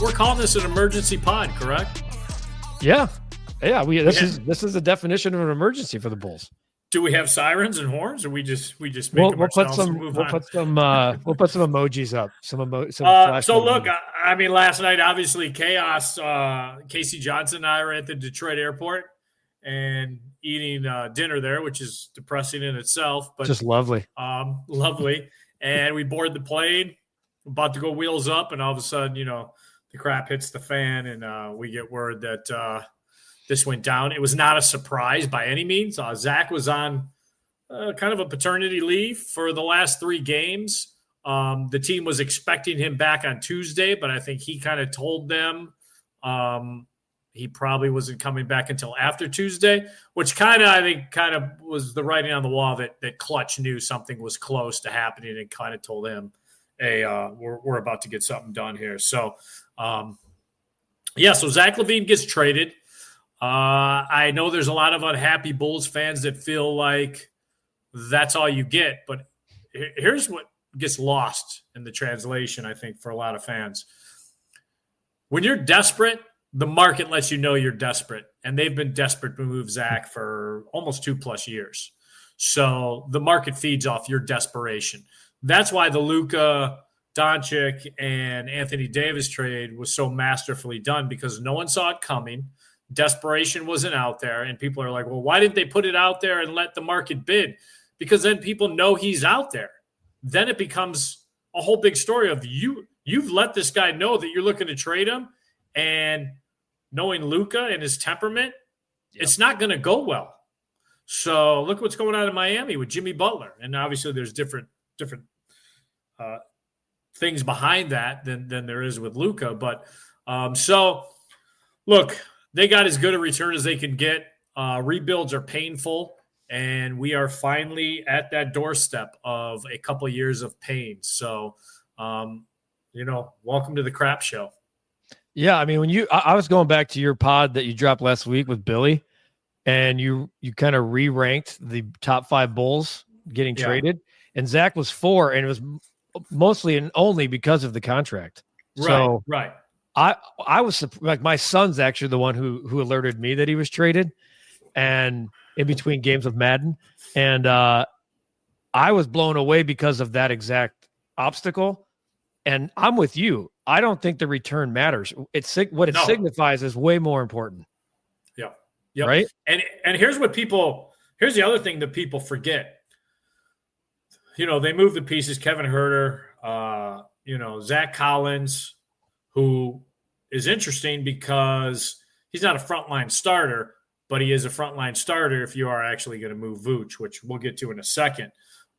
we're calling this an emergency pod, correct? Yeah. This is the definition of an emergency for the Bulls. Do we have sirens and horns, or we just make them ourselves and move on? We'll put some emojis up. So look, I mean, last night obviously chaos. Casey Johnson and I were at the Detroit airport and eating dinner there, which is depressing in itself, but just lovely. Lovely. And we board the plane, about to go wheels up, and all of a sudden, the crap hits the fan, and we get word that this went down. It was not a surprise by any means. Zach was on kind of a paternity leave for the last 3 games. The team was expecting him back on Tuesday, but I think he kind of told them he probably wasn't coming back until after Tuesday, which I think was the writing on the wall that Clutch knew something was close to happening and kind of told him, hey, we're about to get something done here. So, so Zach LaVine gets traded. I know there's a lot of unhappy Bulls fans that feel like that's all you get, but here's what gets lost in the translation, I think, for a lot of fans. When you're desperate, the market lets you know you're desperate, and they've been desperate to move Zach for almost 2+ years. So the market feeds off your desperation. That's why the Luka Donic and Anthony Davis trade was so masterfully done, because no one saw it coming. Desperation wasn't out there, and people are like, well, why didn't they put it out there and let the market bid? Because then people know he's out there. Then it becomes a whole big story of you've let this guy know that you're looking to trade him, and knowing Luka and his temperament, it's not going to go well. So look what's going on in Miami with Jimmy Butler, and obviously there's different things behind that than there is with Luka. But so look. They got as good a return as they can get. Rebuilds are painful, and we are finally at that doorstep of a couple of years of pain. So, welcome to the crap show. Yeah, I mean, I was going back to your pod that you dropped last week with Billy, and you kind of re-ranked the top 5 Bulls getting traded, and Zach was 4, and it was mostly and only because of the contract. Right. I was like, my son's actually the one who alerted me that he was traded, and in between games of Madden, and I was blown away because of that exact obstacle. And I'm with you. I don't think the return matters. What it signifies is way more important. Yeah. Right. And here's the other thing that people forget. They move the pieces. Kevin Huerter, Zach Collins, who is interesting because he's not a frontline starter, but he is a frontline starter if you are actually going to move Vooch, which we'll get to in a second.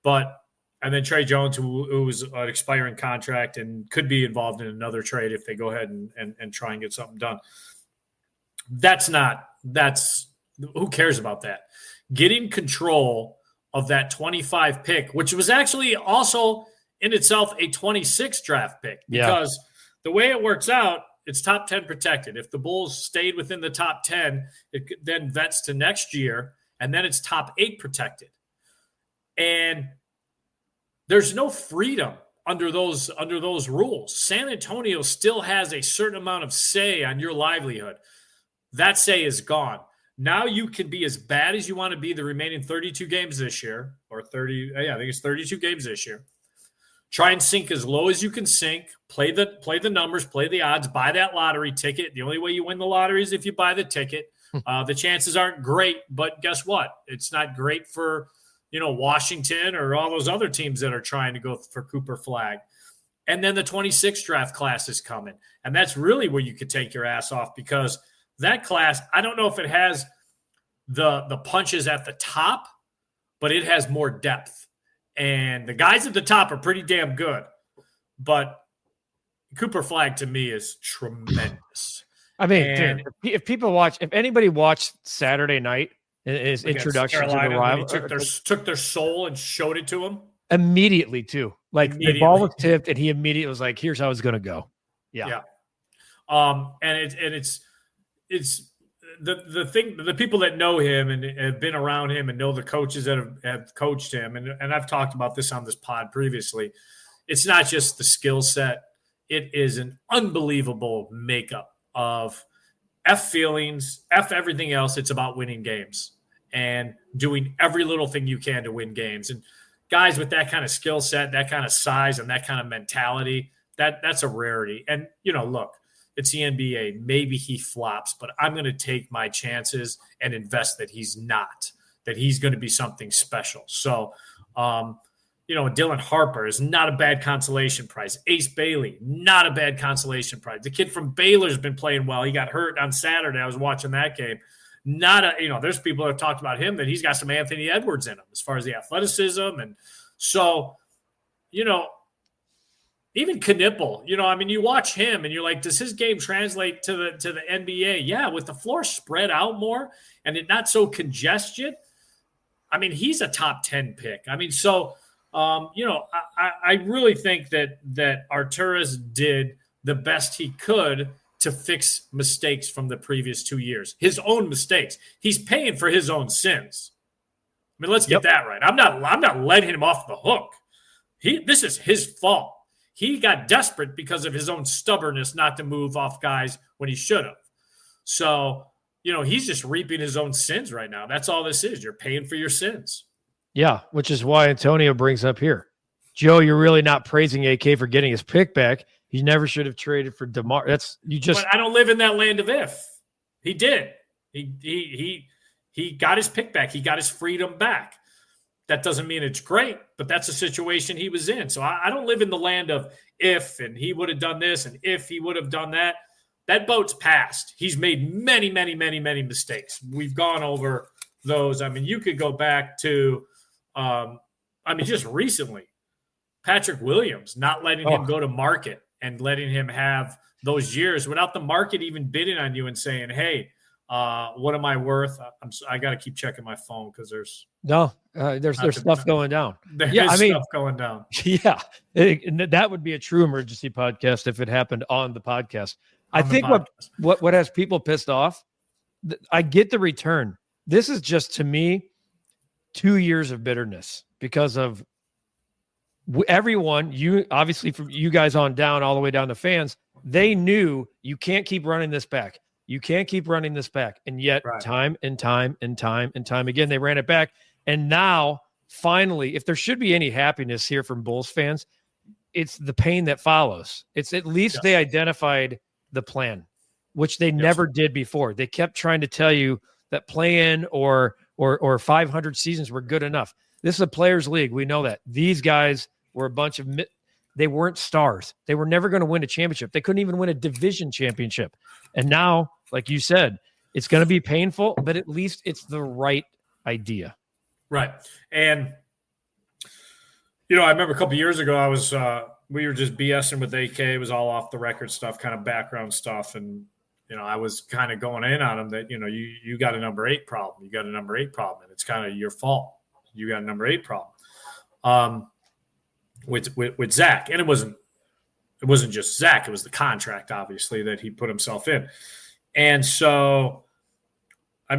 And then Trey Jones, who was an expiring contract and could be involved in another trade if they go ahead and try and get something done. Who cares about that? Getting control of that 25 pick, which was actually also in itself a 26 draft pick, because the way it works out, it's top 10 protected. If the Bulls stayed within the top 10, it then vets to next year, and then it's top 8 protected. And there's no freedom under those rules. San Antonio still has a certain amount of say on your livelihood. That say is gone. Now you can be as bad as you want to be the remaining 32 games this year, or 30. I think it's 32 games this year. Try and sink as low as you can sink. Play the numbers, play the odds, buy that lottery ticket. The only way you win the lottery is if you buy the ticket. The chances aren't great, but guess what? It's not great for Washington or all those other teams that are trying to go for Cooper Flag. And then the 26th draft class is coming. And that's really where you could take your ass off, because that class, I don't know if it has the punches at the top, but it has more depth. And the guys at the top are pretty damn good. But Cooper Flag, to me, is tremendous. I mean, if anybody watched Saturday night, his introduction to the rival, took their soul and showed it to him immediately too. Like the ball was tipped, and he immediately was like, "Here's how it's going to go." Yeah. And it's the thing, the people that know him and have been around him and know the coaches that have coached him, and I've talked about this on this pod previously. It's not just the skill set; it is an unbelievable makeup of F feelings, F everything else. It's about winning games and doing every little thing you can to win games. And guys with that kind of skill set, that kind of size, and that kind of mentality, that's a rarity. And, look, it's the NBA. Maybe he flops, but I'm going to take my chances and invest that he's not, that he's going to be something special. So, Dylan Harper is not a bad consolation prize. Ace Bailey, not a bad consolation prize. The kid from Baylor's been playing well. He got hurt on Saturday. I was watching that game. There's people that have talked about him that he's got some Anthony Edwards in him as far as the athleticism. And so, even Knipple, you watch him and you're like, does his game translate to the NBA? Yeah, with the floor spread out more and it not so congested. He's a top 10 pick. I really think that Arturas did the best he could to fix mistakes from the previous 2 years. His own mistakes. He's paying for his own sins. Let's get that right. I'm not letting him off the hook. This is his fault. He got desperate because of his own stubbornness not to move off guys when he should have. So, he's just reaping his own sins right now. That's all this is. You're paying for your sins. Yeah, which is why Antonio brings up here. Joe, you're really not praising AK for getting his pick back. He never should have traded for DeMar. But I don't live in that land of if. He did. He got his pick back. He got his freedom back. That doesn't mean it's great, but that's the situation he was in. So I don't live in the land of if, and he would have done this, and if he would have done that. That boat's passed. He's made many, many, many, many mistakes. We've gone over those. You could go back to, just recently, Patrick Williams, not letting him go to market and letting him have those years without the market even bidding on you and saying, hey, what am I worth? I got to keep checking my phone because there's stuff going down. There's stuff going down. Yeah, that would be a true emergency podcast if it happened on the podcast. I think what has people pissed off. I get the return. This is just, to me, 2 years of bitterness because of everyone. You obviously, from you guys on down, all the way down to fans, they knew you can't keep running this back. You can't keep running this back. And yet time and time again, they ran it back. And now, finally, if there should be any happiness here from Bulls fans, it's the pain that follows. It's at least they identified the plan, which they never did before. They kept trying to tell you that play-in or 500 seasons were good enough. This is a players' league. We know that. These guys were a bunch of they weren't stars. They were never going to win a championship. They couldn't even win a division championship. And now, like you said, it's going to be painful, but at least it's the right idea. Right. And, I remember a couple of years ago, we were just BSing with AK. It was all off the record stuff, kind of background stuff. And, I was kind of going in on him that, you got a number 8 problem. You got a number 8 problem. And it's kind of your fault. You got a number 8 problem with Zach. And it wasn't just Zach. It was the contract, obviously, that he put himself in. And so,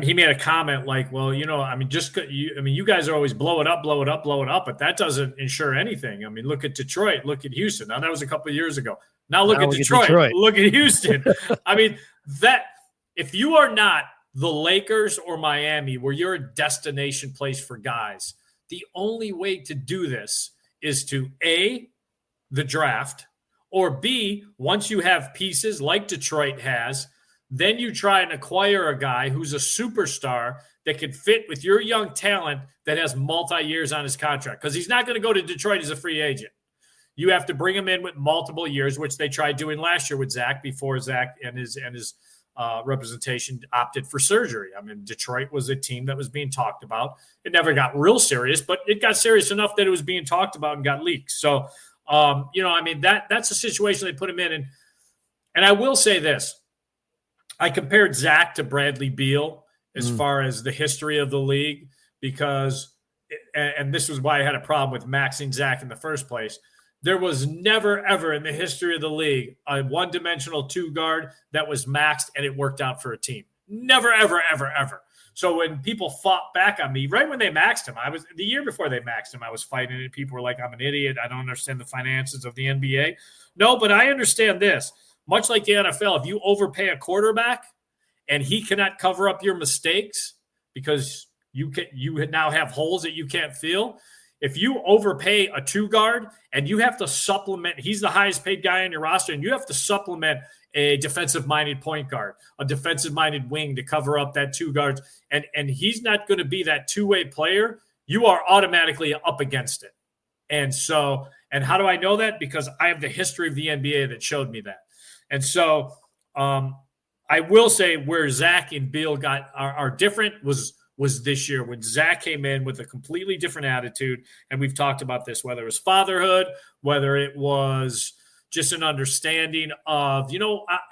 he made a comment like, well, you guys are always blow it up, but that doesn't ensure anything. Look at Detroit, look at Houston. Now, that was a couple of years ago. Now look at Detroit, look at Houston. That if you are not the Lakers or Miami, where you're a destination place for guys, the only way to do this is to A, the draft, or B, once you have pieces like Detroit has, then you try and acquire a guy who's a superstar that could fit with your young talent that has multi-years on his contract. Because he's not going to go to Detroit as a free agent. You have to bring him in with multiple years, which they tried doing last year with Zach before Zach and his representation opted for surgery. Detroit was a team that was being talked about. It never got real serious, but it got serious enough that it was being talked about and got leaked. So, that's the situation they put him in. And I will say this. I compared Zach to Bradley Beal as far as the history of the league because, and this was why I had a problem with maxing Zach in the first place, there was never, ever in the history of the league a one-dimensional 2 guard that was maxed and it worked out for a team. Never, ever, ever, ever. So when people fought back on me, right when they maxed him, the year before they maxed him, I was fighting it. People were like, I'm an idiot. I don't understand the finances of the NBA. No, but I understand this. Much like the NFL, if you overpay a quarterback and he cannot cover up your mistakes because you now have holes that you can't fill, if you overpay a two guard and you have to supplement, he's the highest paid guy on your roster, and you have to supplement a defensive-minded point guard, a defensive-minded wing to cover up that two guards, and he's not going to be that two-way player, you are automatically up against it. And so, and how do I know that? Because I have the history of the NBA that showed me that. And so I will say where Zach and Bill are different was this year when Zach came in with a completely different attitude. And we've talked about this, whether it was fatherhood, whether it was just an understanding of,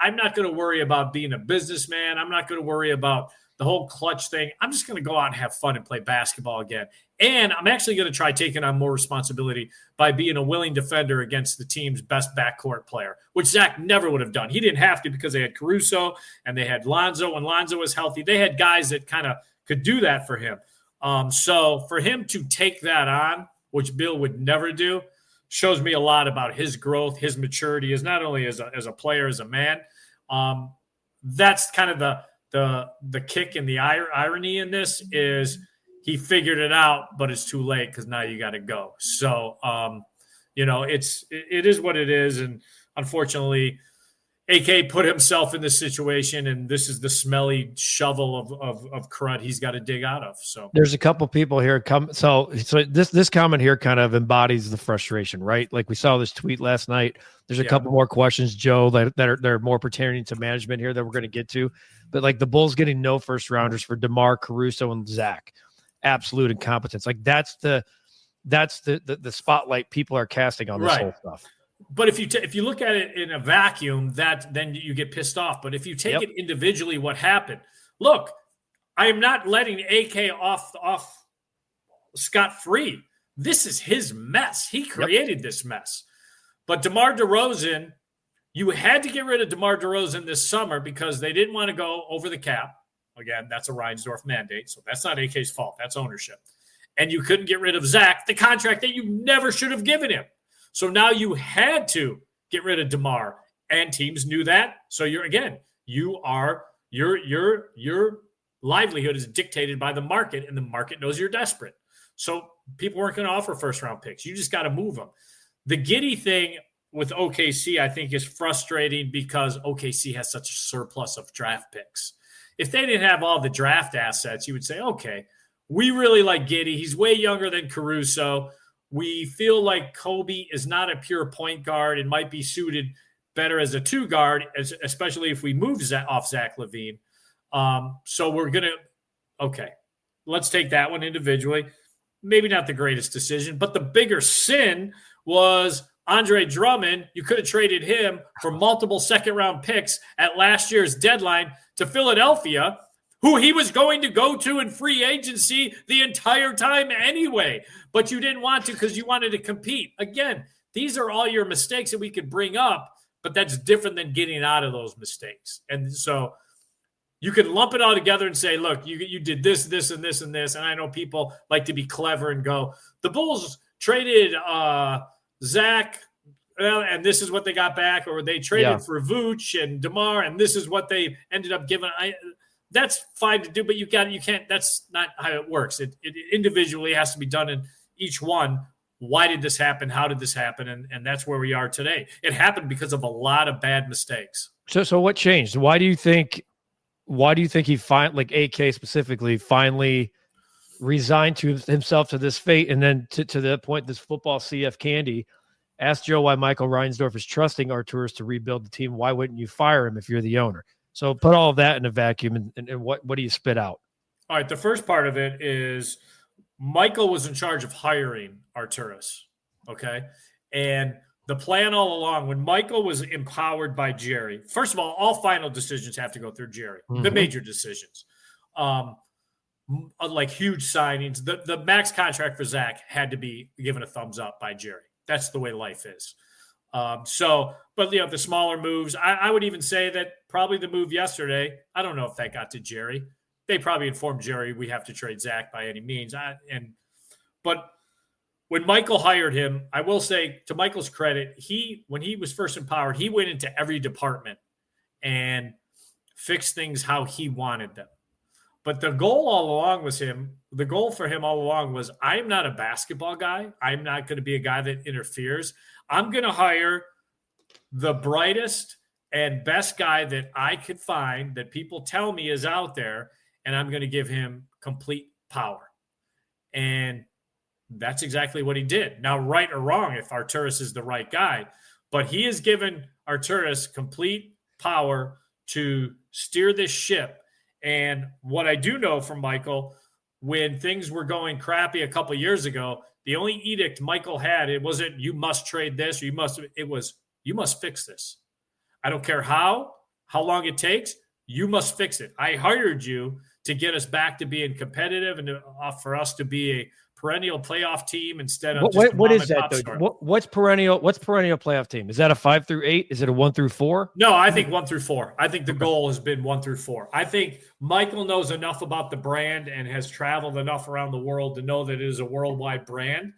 I'm not going to worry about being a businessman. I'm not going to worry about the whole clutch thing. I'm just going to go out and have fun and play basketball again. And I'm actually going to try taking on more responsibility by being a willing defender against the team's best backcourt player, which Zach never would have done. He didn't have to because they had Caruso and they had Lonzo. When Lonzo was healthy, they had guys that kind of could do that for him. So for him to take that on, which Bill would never do, shows me a lot about his growth, his maturity, is not only as a player, as a man. That's kind of the kick and the irony in this is he figured it out, but it's too late because now you got to go. So, it is what it is. And unfortunately, AK put himself in this situation, and this is the smelly shovel of crud he's got to dig out of. So there's a couple people here So this comment here kind of embodies the frustration, right? Like we saw this tweet last night. There's a couple more questions, Joe, that are more pertaining to management here that we're going to get to. But like the Bulls getting no first rounders for DeMar, Caruso, and Zach, absolute incompetence. Like that's the spotlight people are casting on this whole stuff. But if you look at it in a vacuum, then you get pissed off. But if you take it individually, what happened? Look, I am not letting AK off scot-free. This is his mess. He created this mess. But DeMar DeRozan, you had to get rid of DeMar DeRozan this summer because they didn't want to go over the cap. Again, that's a Reinsdorf mandate, so that's not AK's fault. That's ownership. And you couldn't get rid of Zach, the contract that you never should have given him. So now you had to get rid of DeMar, and teams knew that. So your livelihood is dictated by the market, and the market knows you're desperate. So people weren't going to offer first-round picks. You just got to move them. The Giddey thing with OKC, I think, is frustrating because OKC has such a surplus of draft picks. If they didn't have all the draft assets, you would say, okay, we really like Giddey. He's way younger than Caruso. We feel like Kobe is not a pure point guard and might be suited better as a two guard, especially if we move off Zach LaVine. So we're going to, let's take that one individually. Maybe not the greatest decision, but the bigger sin was Andre Drummond. You could have traded him for multiple second-round picks at last year's deadline to Philadelphia, who he was going to go to in free agency the entire time anyway. But you didn't want to because you wanted to compete. Again, these are all your mistakes that we could bring up, but that's different than getting out of those mistakes. And so you could lump it all together and say, look, you did this, this, and this, and this. And I know people like to be clever and go, the Bulls traded Zach, and this is what they got back, or they traded for Vooch and DeMar, and this is what they ended up giving. That's fine to do, but you can't. That's not how it works. It individually has to be done in each one. Why did this happen? How did this happen? And that's where we are today. It happened because of a lot of bad mistakes. So what changed? Why do you think he like AK specifically finally resigned to himself to this fate, and then to the point this football CF candy asked Joe why Michael Reinsdorf is trusting Arturas to rebuild the team? Why wouldn't you fire him if you're the owner? So put all of that in a vacuum, and what do you spit out? All right, the first part of it is Michael was in charge of hiring Arturas, okay? And the plan all along, when Michael was empowered by Jerry, first of all final decisions have to go through Jerry, the major decisions. Like huge signings. The max contract for Zach had to be given a thumbs up by Jerry. That's the way life is. But the smaller moves, I would even say that probably the move yesterday, I don't know if that got to Jerry. They probably informed Jerry we have to trade Zach by any means. But when Michael hired him, I will say, to Michael's credit, when he was first empowered, he went into every department and fixed things how he wanted them. But the goal for him all along was, I am not a basketball guy. I'm not going to be a guy that interferes. I'm going to hire the brightest and best guy that I could find that people tell me is out there, and I'm going to give him complete power. And that's exactly what he did. Now, right or wrong, if Arturas is the right guy, but he has given Arturas complete power to steer this ship. And what I do know from Michael, when things were going crappy a couple years ago, the only edict Michael had, it wasn't you must trade this or it was you must fix this. I don't care how long it takes, you must fix it. I hired you to get us back to being competitive and for us to be a perennial playoff team instead of what is that though? What's perennial playoff team? Is that a 5 through 8? Is it a 1 through 4? No, I think 1 through 4. I think the goal has been 1 through 4. I think Michael knows enough about the brand and has traveled enough around the world to know that it is a worldwide brand.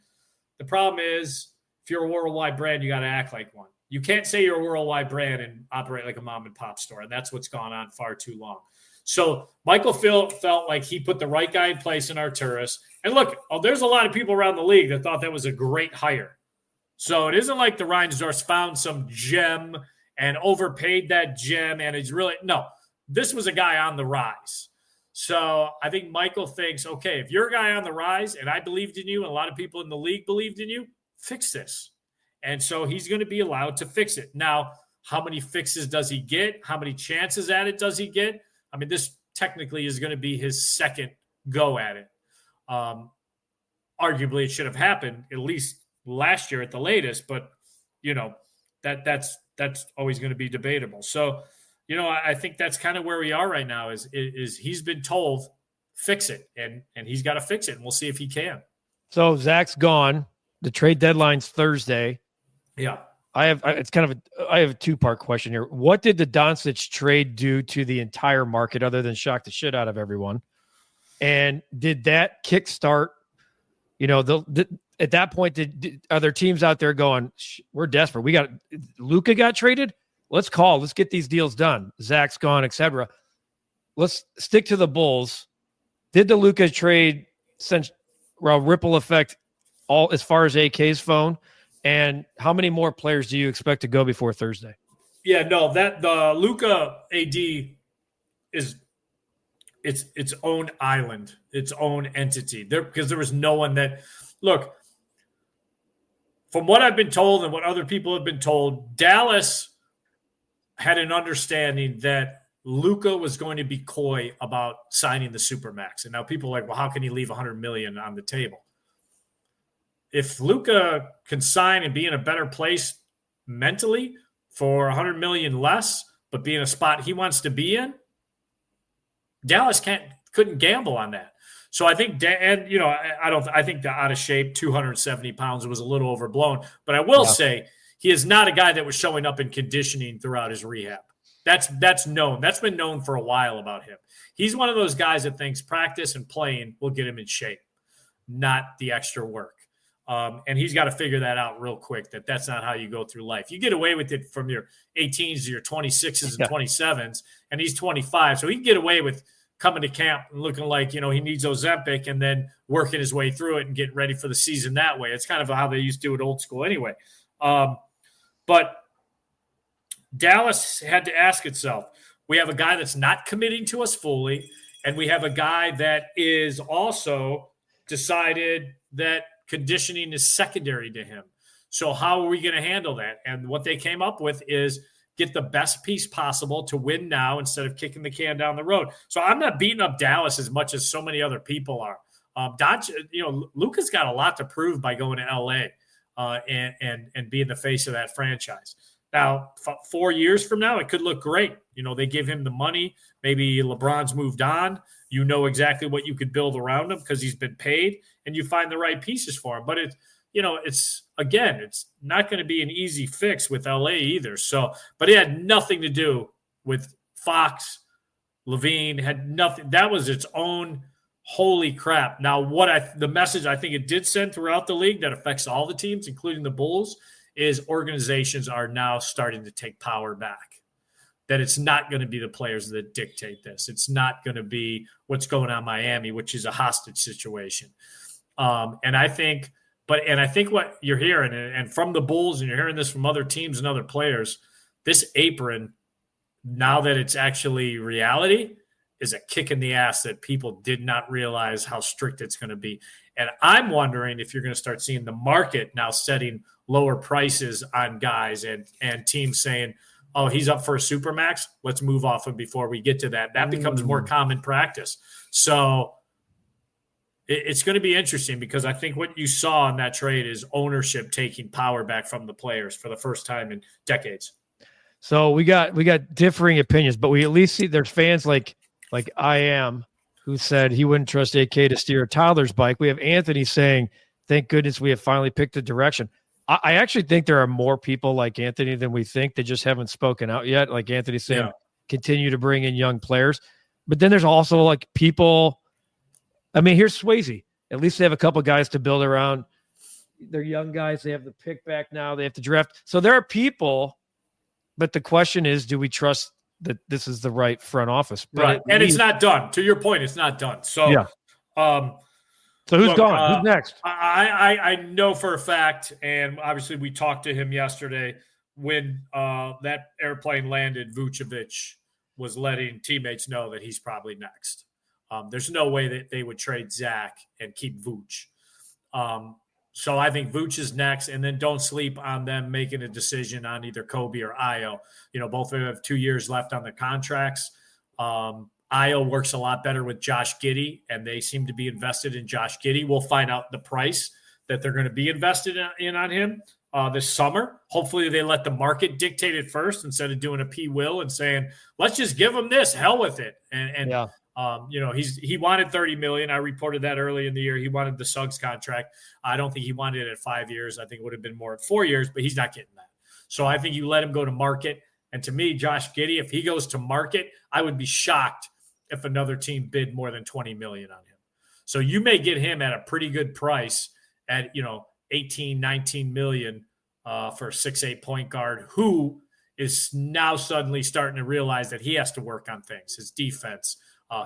The problem is, if you're a worldwide brand, you got to act like one. You can't say you're a worldwide brand and operate like a mom and pop store. And that's what's gone on far too long. So Michael felt like he put the right guy in place in Arturas. And look, there's a lot of people around the league that thought that was a great hire. So it isn't like the Reinsdorfs found some gem and overpaid that gem. And it's really, no, this was a guy on the rise. So I think Michael thinks, okay, if you're a guy on the rise and I believed in you and a lot of people in the league believed in you, fix this. And so he's going to be allowed to fix it. Now, how many fixes does he get? How many chances at it does he get? I mean, this technically is going to be his second go at it. Arguably, it should have happened at least last year at the latest, but that's always going to be debatable. So, I think that's kind of where we are right now. Is he's been told fix it, and he's got to fix it, and we'll see if he can. So Zach's gone. The trade deadline's Thursday. Yeah. I have a 2-part question here. What did the Doncic trade do to the entire market other than shock the shit out of everyone? And did that kickstart, at that point, are there teams out there going, we're desperate. Luka got traded. Let's get these deals done. Zach's gone, etc. Let's stick to the Bulls. Did the Luka trade ripple effect all as far as AK's phone? And how many more players do you expect to go before Thursday? Yeah, no, that the Luka AD is its own island, its own entity. Because there was no one that look. From what I've been told and what other people have been told, Dallas had an understanding that Luka was going to be coy about signing the Supermax. And now people are like, well, how can he leave $100 million on the table? If Luka can sign and be in a better place mentally for $100 million less, but be in a spot he wants to be in, Dallas couldn't gamble on that. So I think, I think the out of shape 270 pounds was a little overblown, but I will say he is not a guy that was showing up in conditioning throughout his rehab. That's known. That's been known for a while about him. He's one of those guys that thinks practice and playing will get him in shape, not the extra work. And he's got to figure that out real quick, that's not how you go through life. You get away with it from your 18s to your 26s and 27s, and he's 25. So he can get away with coming to camp and looking like, he needs Ozempic and then working his way through it and getting ready for the season that way. It's kind of how they used to do it old school anyway. But Dallas had to ask itself, we have a guy that's not committing to us fully, and we have a guy that is also decided that conditioning is secondary to him. So how are we going to handle that? And what they came up with is get the best piece possible to win now instead of kicking the can down the road. So I'm not beating up Dallas as much as so many other people are. Luka's got a lot to prove by going to LA and being the face of that franchise. Now, 4 years from now, it could look great. They give him the money. Maybe LeBron's moved on. Exactly what you could build around him because he's been paid, and you find the right pieces for him. But it's not going to be an easy fix with LA either. So, but it had nothing to do with Fox. LaVine had nothing. That was its own holy crap. Now, the message I think it did send throughout the league that affects all the teams, including the Bulls, is organizations are now starting to take power back. That it's not going to be the players that dictate this. It's not going to be what's going on in Miami, which is a hostage situation. And I think what you're hearing, and from the Bulls, and you're hearing this from other teams and other players, this apron, now that it's actually reality, is a kick in the ass that people did not realize how strict it's going to be. And I'm wondering if you're going to start seeing the market now setting lower prices on guys and teams saying, oh, he's up for a supermax, let's move off him before we get to that. That becomes more common practice. So it's going to be interesting because I think what you saw in that trade is ownership taking power back from the players for the first time in decades. So we got differing opinions, but we at least see there's fans like I am who said he wouldn't trust AK to steer a toddler's bike. We have Anthony saying, thank goodness we have finally picked a direction. I actually think there are more people like Anthony than we think. They just haven't spoken out yet. Like Anthony saying, continue to bring in young players. But then there's also like people. I mean, here's Swayze. At least they have a couple guys to build around. They're young guys. They have the pick back now. They have to draft. So there are people, but the question is, do we trust that this is the right front office? But right. And it's not done. To your point, it's not done. So, so who's gone? Who's next? I know for a fact, and obviously we talked to him yesterday when that airplane landed, Vucevic was letting teammates know that he's probably next. There's no way that they would trade Zach and keep Vooch. So I think Vooch is next, and then don't sleep on them making a decision on either Kobe or Ayo. Both of them have 2 years left on the contracts. Ayo works a lot better with Josh Giddey, and they seem to be invested in Josh Giddey. We'll find out the price that they're going to be invested in on him this summer. Hopefully they let the market dictate it first instead of doing a P-will and saying, let's just give him this, hell with it. He wanted $30 million. I reported that early in the year. He wanted the Suggs contract. I don't think he wanted it at 5 years. I think it would have been more at 4 years, but he's not getting that. So I think you let him go to market. And to me, Josh Giddey, if he goes to market, I would be shocked if another team bid more than $20 million on him. So you may get him at a pretty good price at, 18, 19 million for a 6'8" point guard who is now suddenly starting to realize that he has to work on things, his defense,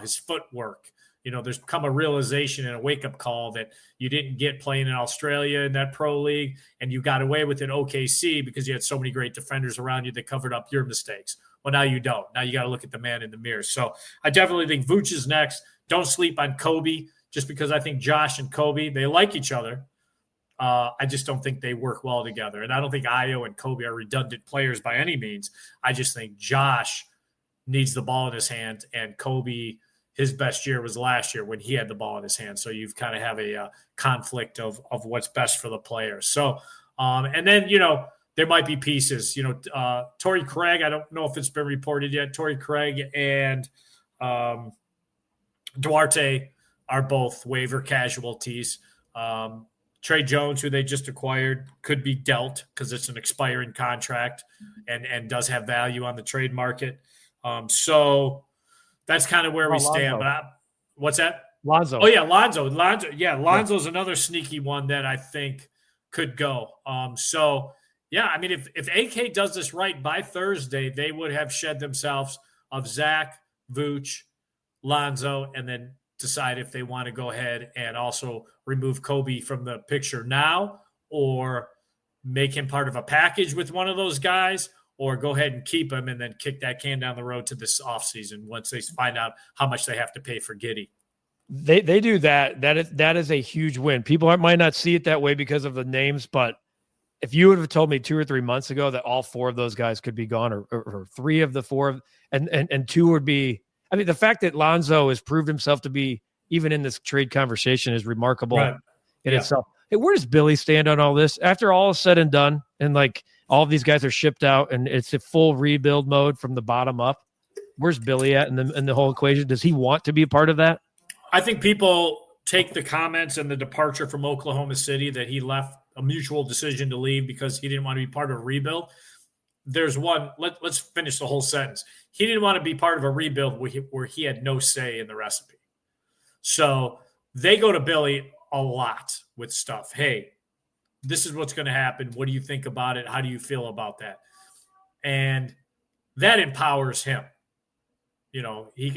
his footwork. There's come a realization and a wake-up call that you didn't get playing in Australia in that pro league, and you got away with it in OKC because you had so many great defenders around you that covered up your mistakes. Well, now you don't. Now you got to look at the man in the mirror. So I definitely think Vooch is next. Don't sleep on Kobe just because I think Josh and Kobe, they like each other. I just don't think they work well together. And I don't think Ayo and Kobe are redundant players by any means. I just think Josh needs the ball in his hand, and Kobe, his best year was last year when he had the ball in his hand. So you've kind of have a conflict of what's best for the players. So, and then, there might be pieces, Torrey Craig, I don't know if it's been reported yet. Torrey Craig and Duarte are both waiver casualties. Trey Jones, who they just acquired, could be dealt because it's an expiring contract and does have value on the trade market. So that's kind of where we stand. But what's that? Lonzo. Oh, yeah, Lonzo. Yeah, Lonzo's another sneaky one that I think could go. I mean, if AK does this right by Thursday, they would have shed themselves of Zach, Vooch, Lonzo, and then decide if they want to go ahead and also remove Kobe from the picture now or make him part of a package with one of those guys, or go ahead and keep him and then kick that can down the road to this offseason once they find out how much they have to pay for Giddey. They do that. That is a huge win. People might not see it that way because of the names, but if you would have told me 2 or 3 months ago that all 4 of those guys could be gone, or 3 of the 4, and 2 would be, I mean, the fact that Lonzo has proved himself to be even in this trade conversation is remarkable in itself. Hey, where does Billy stand on all this? After all is said and done, and like all of these guys are shipped out, and it's a full rebuild mode from the bottom up, where's Billy at in the whole equation? Does he want to be a part of that? I think people take the comments and the departure from Oklahoma City that he left a mutual decision to leave because he didn't want to be part of a rebuild. There's one. Let's finish the whole sentence. He didn't want to be part of a rebuild where he had no say in the recipe. So they go to Billy a lot with stuff. Hey, this is what's going to happen. What do you think about it? How do you feel about that? And that empowers him.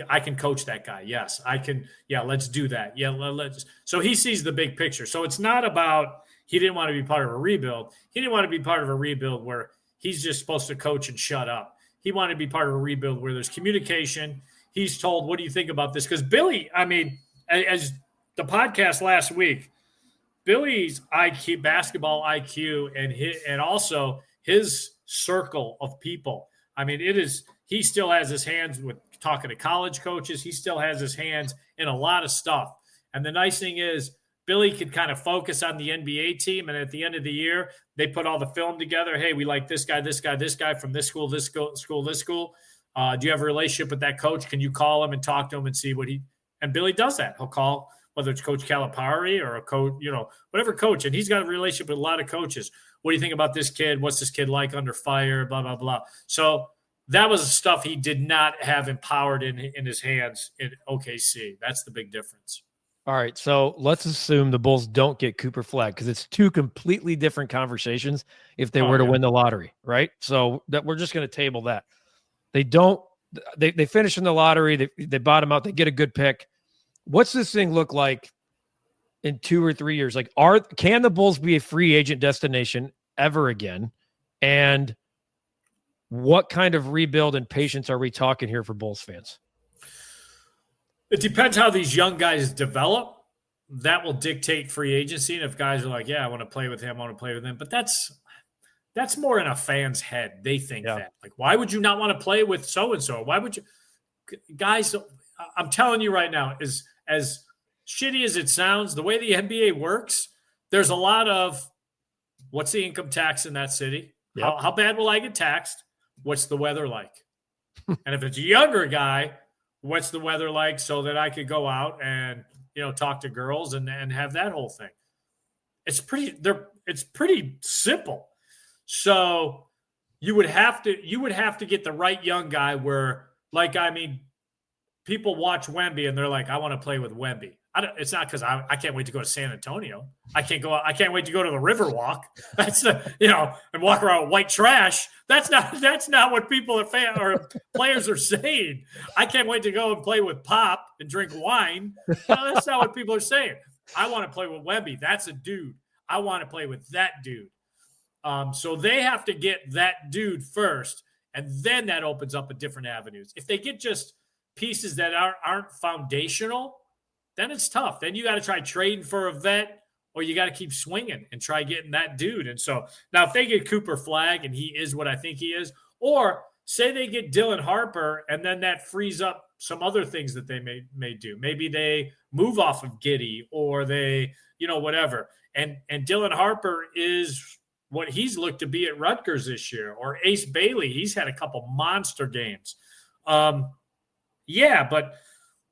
I can coach that guy. Yes, I can. Yeah, let's do that. Yeah, let's. So he sees the big picture. So it's not about he didn't want to be part of a rebuild. He didn't want to be part of a rebuild where he's just supposed to coach and shut up. He wanted to be part of a rebuild where there's communication. He's told, what do you think about this? Because Billy, as the podcast last week, Billy's IQ, basketball IQ, and also his circle of people. He still has his hands with talking to college coaches. He still has his hands in a lot of stuff. And the nice thing is Billy could kind of focus on the NBA team. And at the end of the year, they put all the film together. Hey, we like this guy from this school, this school, this school. Do you have a relationship with that coach? Can you call him and talk to him and see what and Billy does that. He'll call, whether it's Coach Calipari or a coach, whatever coach. And he's got a relationship with a lot of coaches. What do you think about this kid? What's this kid like under fire? Blah, blah, blah. So that was stuff he did not have empowered in his hands in OKC. That's the big difference. All right, so let's assume the Bulls don't get Cooper Flagg because it's two completely different conversations if they were to win the lottery, right? So that we're just going to table that. They don't. They finish in the lottery. They bottom out. They get a good pick. What's this thing look like in 2 or 3 years? Like, can the Bulls be a free agent destination ever again? And what kind of rebuild and patience are we talking here for Bulls fans? It depends how these young guys develop. That will dictate free agency. And if guys are like, yeah, I want to play with him, I want to play with him. But that's more in a fan's head. They think that. Like, why would you not want to play with so-and-so? Why would you? Guys, I'm telling you right now, as shitty as it sounds, the way the NBA works, there's a lot of what's the income tax in that city? Yep. How bad will I get taxed? What's the weather like? And if it's a younger guy, what's the weather like so that I could go out and, talk to girls and have that whole thing. It's pretty simple. So you would have to get the right young guy where, people watch Wemby and they're like, I want to play with Wemby. It's not because I can't wait to go to San Antonio. I can't wait to go to the Riverwalk. That's and walk around with white trash. That's not what people or players are saying. I can't wait to go and play with Pop and drink wine. No, that's not what people are saying. I want to play with Wemby. That's a dude. I want to play with that dude. So they have to get that dude first, and then that opens up a different avenues. If they get just pieces that aren't foundational, then it's tough. Then you got to try trading for a vet, or you got to keep swinging and try getting that dude. And so now if they get Cooper Flagg and he is what I think he is, or say they get Dylan Harper and then that frees up some other things that they may do. Maybe they move off of Giddey or they, whatever. And Dylan Harper is what he's looked to be at Rutgers this year, or Ace Bailey. He's had a couple monster games. But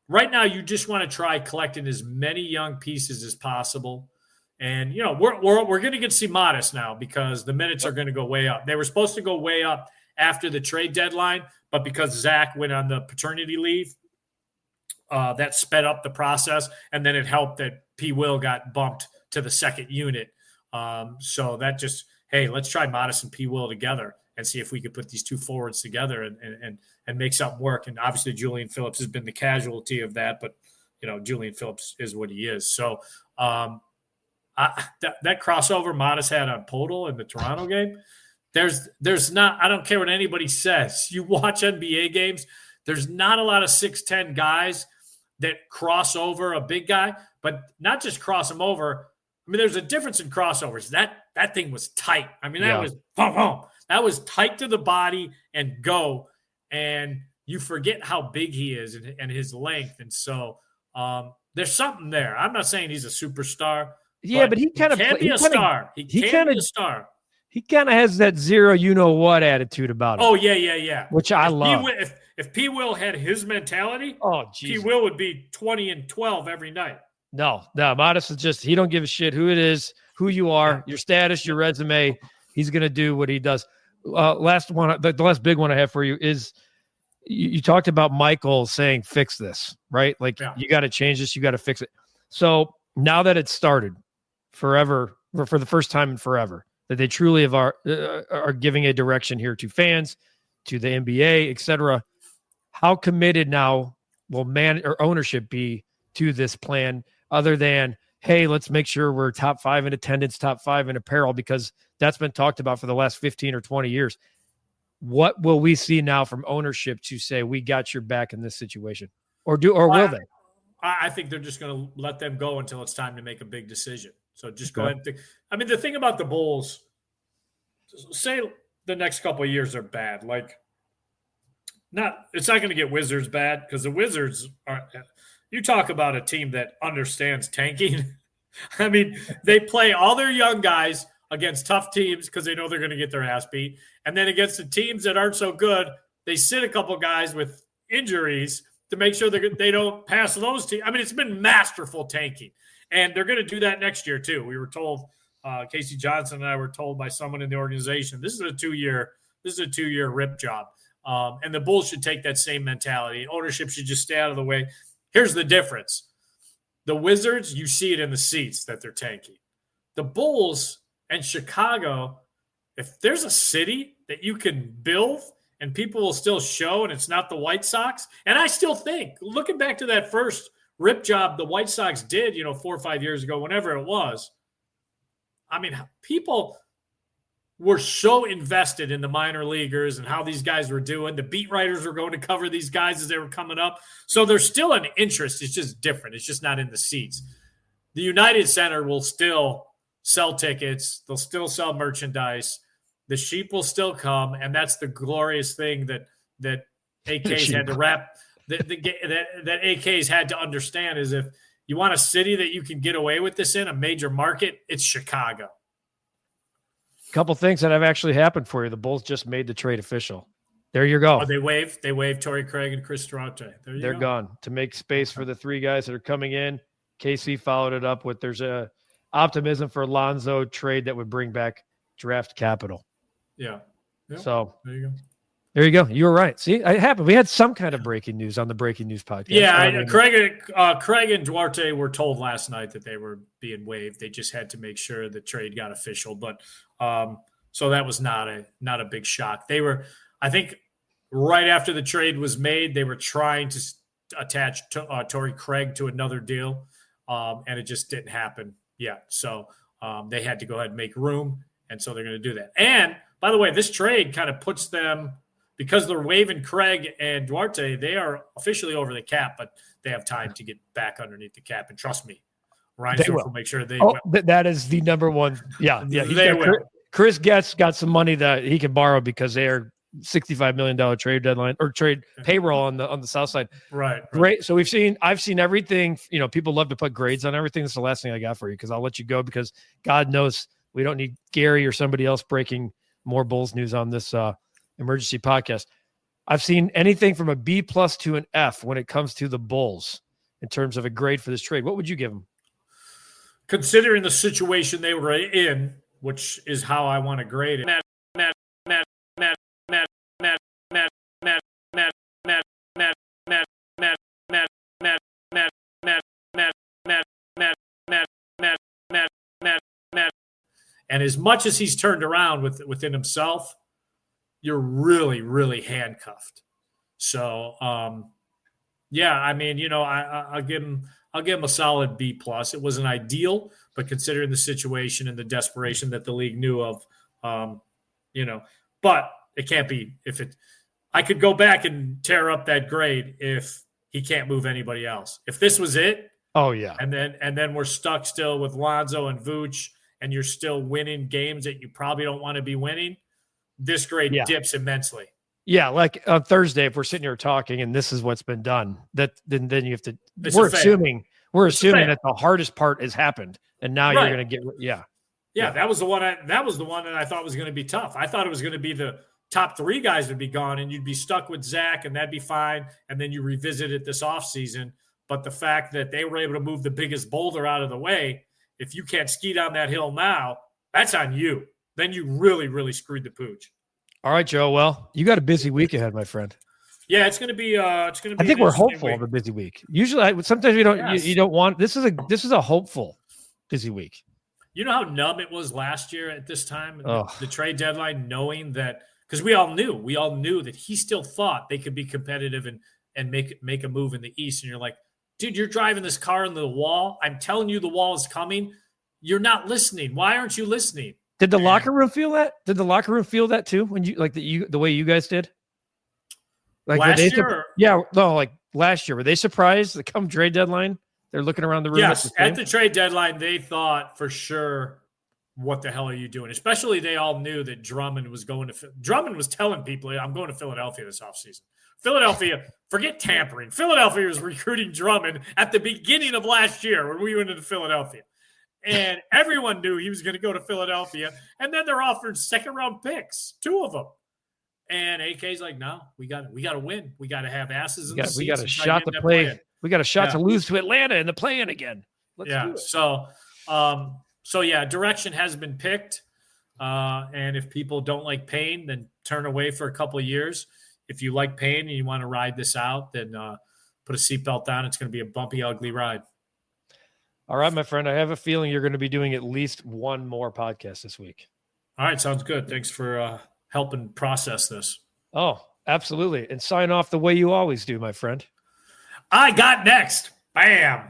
right now, you just want to try collecting as many young pieces as possible. And, we're going to get to see Modest now because the minutes are going to go way up. They were supposed to go way up after the trade deadline, but because Zach went on the paternity leave, that sped up the process. And then it helped that P. Will got bumped to the second unit. So that just, hey, let's try Modest and P. Will together and see if we could put these two forwards together and make something work. And obviously Julian Phillips has been the casualty of that, but Julian Phillips is what he is. So that crossover Modest had on Podol in the Toronto game, there's not, I don't care what anybody says. You watch NBA games, there's not a lot of 6'10" guys that cross over a big guy, but not just cross him over. There's a difference in crossovers. That thing was tight. That was boom, boom. That was tight to the body and go. And you forget how big he is and his length. And so there's something there. I'm not saying he's a superstar. Yeah, but he kind of can be a star. He can be a star. He kind of has that zero you-know-what attitude about him. Oh, yeah. Which I love. If P. Will had his mentality, P. Will would be 20-12 every night. No, Modest is just, he don't give a shit who it is, who you are, your status, your resume. He's going to do what he does. Last one, the last big one I have for you is you talked about Michael saying, fix this, right? Like you got to change this. You got to fix it. So now that it's started forever, for the first time in forever, that they truly are giving a direction here to fans, to the NBA, etc. How committed now will ownership be to this plan, other than, hey, let's make sure we're top 5 in attendance, top 5 in apparel, because that's been talked about for the last 15 or 20 years. What will we see now from ownership to say, we got your back in this situation? Or will they? I think they're just going to let them go until it's time to make a big decision. So just go ahead and think. I mean, the thing about the Bulls, say the next couple of years are bad. Like, it's not going to get Wizards bad, because the Wizards are – you talk about a team that understands tanking. I mean, they play all their young guys against tough teams because they know they're going to get their ass beat. And then against the teams that aren't so good, they sit a couple guys with injuries to make sure they don't pass those teams. I mean, it's been masterful tanking. And they're going to do that next year too. We were told, Casey Johnson and I were told by someone in the organization, this is a two-year rip job. And the Bulls should take that same mentality. Ownership should just stay out of the way. Here's the difference. The Wizards, you see it in the seats that they're tanking. The Bulls and Chicago, if there's a city that you can build and people will still show, and it's not the White Sox, and I still think, looking back to that first rip job the White Sox did, 4 or 5 years ago, whenever it was, I mean, people were so invested in the minor leaguers and how these guys were doing. The beat writers were going to cover these guys as they were coming up. So there's still an interest. It's just different. It's just not in the seats. The United Center will still sell tickets. They'll still sell merchandise. The sheep will still come. And that's the glorious thing that AKs had to wrap, that AKs had to understand, is if you want a city that you can get away with this in, a major market, it's Chicago. Couple things that have actually happened for you. The Bulls just made the trade official. There you go. Oh, they waived Torrey Craig and Chris Duarte. They're gone to make space for the 3 guys that are coming in. KC followed it up with, there's a optimism for Lonzo trade that would bring back draft capital. Yeah. So there you go. You were right. See, it happened. We had some kind of breaking news on the Breaking News podcast. Yeah, Craig and Duarte were told last night that they were being waived. They just had to make sure the trade got official. But so that was not a big shock. They were, I think, right after the trade was made, they were trying to attach Torrey Craig to another deal, and it just didn't happen yet. So they had to go ahead and make room, and so they're going to do that. And by the way, this trade kind of puts them, because they're waiving Craig and Duarte, they are officially over the cap, but they have time to get back underneath the cap. And trust me, Ryan will make sure they will. That is the number one. Yeah. They will. Chris got some money that he can borrow because they are $65 million trade deadline or trade payroll on the south side. Right. Great. So I've seen everything. People love to put grades on everything. That's the last thing I got for you, because I'll let you go, because God knows we don't need Gary or somebody else breaking more Bulls news on this emergency podcast. I've seen anything from a B+ to an F when it comes to the Bulls in terms of a grade for this trade. What would you give them? Considering the situation they were in, which is how I want to grade it. And as much as he's turned around within himself, you're really, really handcuffed. So, yeah, I mean, I'll give him a solid B+. It wasn't ideal, but considering the situation and the desperation that the league knew of, but it can't be I could go back and tear up that grade if he can't move anybody else. If this was it. Oh yeah. And then we're stuck still with Lonzo and Vooch, and you're still winning games that you probably don't want to be winning. This grade dips immensely. Yeah, like on Thursday, if we're sitting here talking and this is what's been done, then you have to. We're assuming that the hardest part has happened, and now you're going to get. Yeah. That was the one. That was the one that I thought was going to be tough. I thought it was going to be the top 3 guys would be gone, and you'd be stuck with Zach, and that'd be fine. And then you revisit it this offseason. But the fact that they were able to move the biggest boulder out of the way if you can't ski down that hill now, that's on you. Then you really, really screwed the pooch. All right, Joe. Well, you got a busy week ahead, my friend. Yeah, it's going to be. I think we're hopeful of a busy week. Usually, sometimes we don't. Yes. You don't want. This is a hopeful busy week. You know how numb it was last year at this time, Oh. the trade deadline, knowing that, because we all knew that he still thought they could be competitive and make a move in the East. And you're like, dude, you're driving this car into the wall. I'm telling you, the wall is coming. You're not listening. Why aren't you listening? Did the locker room feel that? Did the locker room feel that too? When the way you guys did? Like last year? Like last year. Were they surprised that come trade deadline? They're looking around the room. Yes, at the trade deadline, they thought for sure, what the hell are you doing? Especially they all knew that Drummond was telling people, I'm going to Philadelphia this offseason. Philadelphia, forget tampering. Philadelphia was recruiting Drummond at the beginning of last year when we went into Philadelphia. And everyone knew he was going to go to Philadelphia. And then they're offering second-round picks, 2 of them. And AK's like, no, we got to win. We got to have asses in the seats. We got a shot to play. We got a shot to lose to Atlanta in the play-in again. Let's do it. So direction has been picked. And if people don't like pain, then turn away for a couple of years. If you like pain and you want to ride this out, then put a seatbelt on. It's going to be a bumpy, ugly ride. All right, my friend. I have a feeling you're going to be doing at least one more podcast this week. All right, sounds good. Thanks for helping process this. Oh, absolutely. And sign off the way you always do, my friend. I got next. Bam.